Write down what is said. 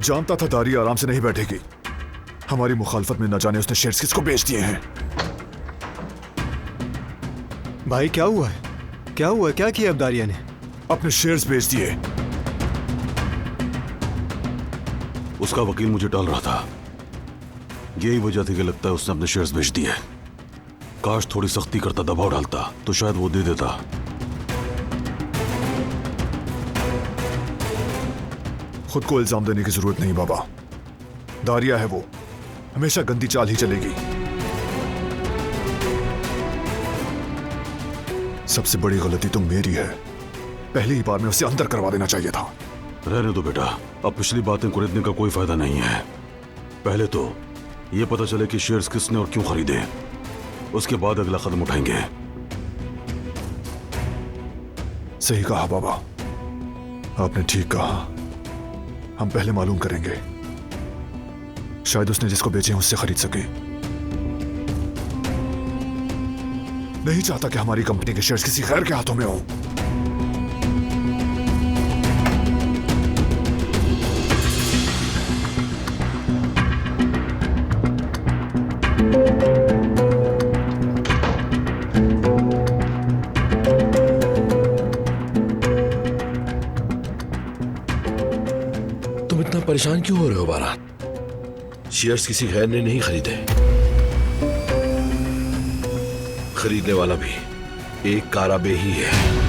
जानता था दारिया आराम से नहीं बैठेगी। हमारी मुखालफत में न जाने उसने शेयर्स किसको बेच दिए हैं। भाई क्या हुआ है? क्या हुआ? क्या किया अब दारिया ने? अपने शेयर्स बेच दिए। उसका वकील मुझे टाल रहा था। यही वजह थी कि लगता है उसने अपने शेयर्स बेच दिए। काश थोड़ी सख्ती करता, दबाव डालता तो शायद वो दे देता। खुद को इल्जाम देने की जरूरत नहीं बाबा। दारिया है वो, हमेशा गंदी चाल ही चलेगी। सबसे बड़ी गलती तो मेरी है। पहली ही बार में उसे अंदर करवा देना चाहिए था। रहने दो बेटा, अब पिछली बातें कुरेदने का कोई फायदा नहीं है। पहले तो ये पता चले कि शेयर्स किसने और क्यों खरीदे, उसके बाद अगला कदम उठाएंगे। सही कहा बाबा, आपने ठीक कहा। हम पहले मालूम करेंगे, शायद उसने जिसको बेचे हैं उससे खरीद सके। नहीं चाहता कि हमारी कंपनी के शेयर्स किसी गैर के हाथों में हो। तुम इतना परेशान क्यों हो रहे हो बारात? शेयर्स किसी गैर ने नहीं खरीदे। खरीदने वाला भी एक काराबे ही है।